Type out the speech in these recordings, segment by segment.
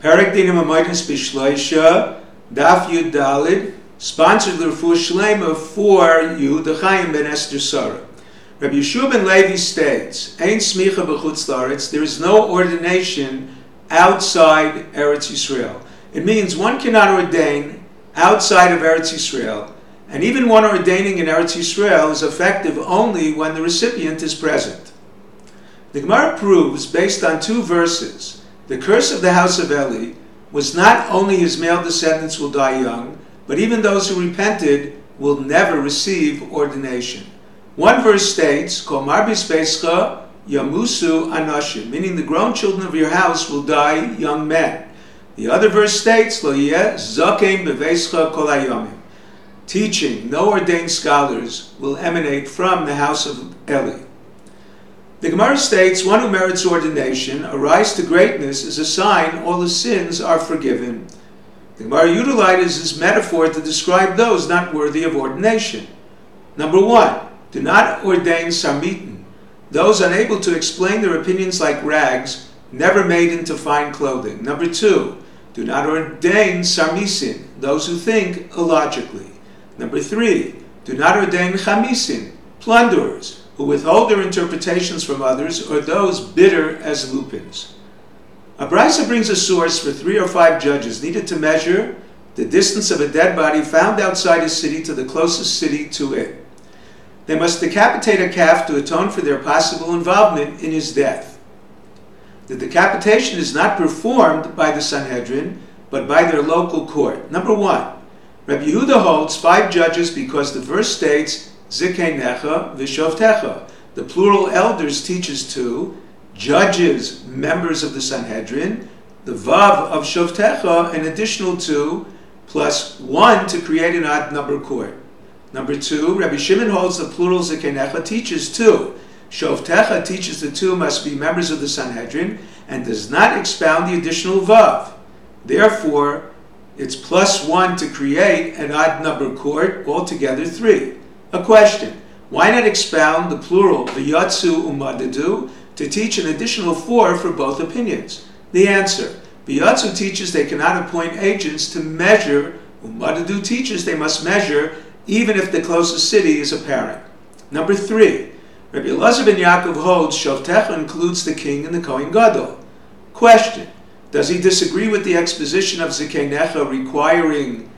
Perek דיני ממונות בשלשה, Daf Yomi, sponsored l'refuah shlema for Yehuda Chaim ben Esther Sarah. Rabbi Yeshua ben Levi states, Ein smicha b'chutz la'aretz, there is no ordination outside Eretz Yisrael. It means one cannot ordain outside of Eretz Yisrael, and even one ordaining in Eretz Yisrael is effective only when the recipient is present. The Gemara proves, based on two verses, the curse of the house of Eli was not only his male descendants will die young, but even those who repented will never receive ordination. One verse states, Kol marbis beischa yamusu anashim, meaning the grown children of your house will die young men. The other verse states, Lo yeh zakein beveischa kol hayomim, teaching, no ordained scholars will emanate from the house of Eli. The Gemara states, one who merits ordination, a rise to greatness, is a sign all his sins are forgiven. The Gemara utilizes this metaphor to describe those not worthy of ordination. Number one, do not ordain sarmitin, those unable to explain their opinions like rags, never made into fine clothing. Number two, do not ordain sarmisin, those who think illogically. Number three, do not ordain chamisin, plunderers, who withhold their interpretations from others, or those bitter as lupins. A brisa brings a source for 3 or 5 judges needed to measure the distance of a dead body found outside a city to the closest city to it. They must decapitate a calf to atone for their possible involvement in his death. The decapitation is not performed by the Sanhedrin, but by their local court. Number one, Rabbi Yehuda holds 5 judges because the verse states, Zikeinecha v'shovtecha. The plural elders teaches 2, judges, members of the Sanhedrin, the vav of shoftecha, an additional 2, plus 1 to create an odd number court. Number 2, Rabbi Shimon holds the plural zikeinecha teaches 2. Shoftecha teaches the 2 must be members of the Sanhedrin and does not expound the additional vav. Therefore, it's plus 1 to create an odd number court, altogether 3. A question, why not expound the plural v'yatsu umadadu to teach an additional 4 for both opinions? The answer, v'yatsu teaches they cannot appoint agents to measure, umadadu teaches they must measure even if the closest city is apparent. Number 3, Rabbi Elazar ben Yaakov holds Shovtecha includes the king and the Kohen Gadol. Question, does he disagree with the exposition of Zikeinecha requiring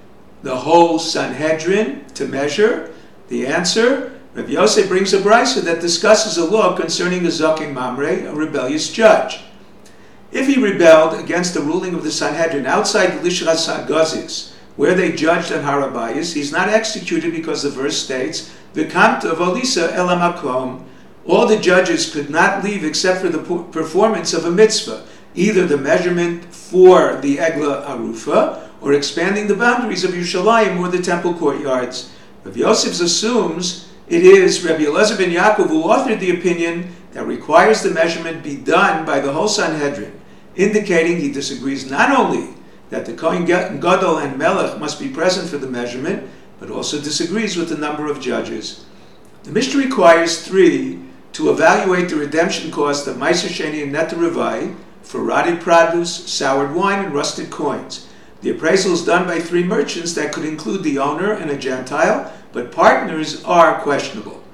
the whole Sanhedrin to measure? The answer, Rabbi Yosef brings a brisa that discusses a law concerning a Zaken Mamre, a rebellious judge. If he rebelled against the ruling of the Sanhedrin outside the Lishras HaGazis, where they judged on RABBIS, he's not executed because the verse states, V'kamta v'olisa el hamakom. All the judges could not leave except for the performance of a mitzvah, either the measurement for the Egla Arufa, or expanding the boundaries of Yerushalayim or the temple courtyards. Rabbi Yosef assumes it is Rabbi Elazar ben Yaakov who authored the opinion that requires the measurement be done by the whole Sanhedrin, indicating he disagrees not only that the Kohen Gadol and Melech must be present for the measurement, but also disagrees with the number of judges. The Mishnah requires 3 to evaluate the redemption cost of Meiser Sheni and Neter Revai for rotted produce, soured wine, and rusted coins. The appraisal is done by 3 merchants that could include the owner and a Gentile, but partners are questionable.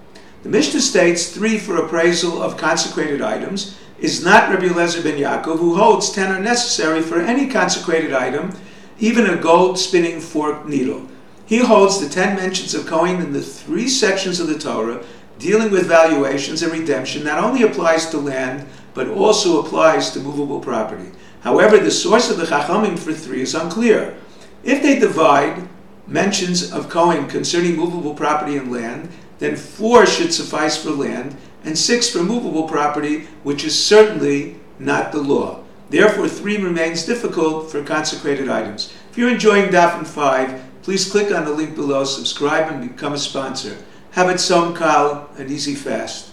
The Mishnah states 3 for appraisal of consecrated items is not Rabbi Elazar ben Yaakov, who holds 10 are necessary for any consecrated item, even a gold spinning fork needle. He holds the 10 mentions of Kohen in the 3 sections of the Torah dealing with valuations and redemption not only applies to land, but also applies to movable property. However, the source of the Chachamim for 3 is unclear. If they divide mentions of Kohen concerning movable property and land, then 4 should suffice for land, and 6 for movable property, which is certainly not the law. Therefore, 3 remains difficult for consecrated items. If you're enjoying Daf 5, please click on the link below, subscribe, and become a sponsor. Have it som kal, an easy fast.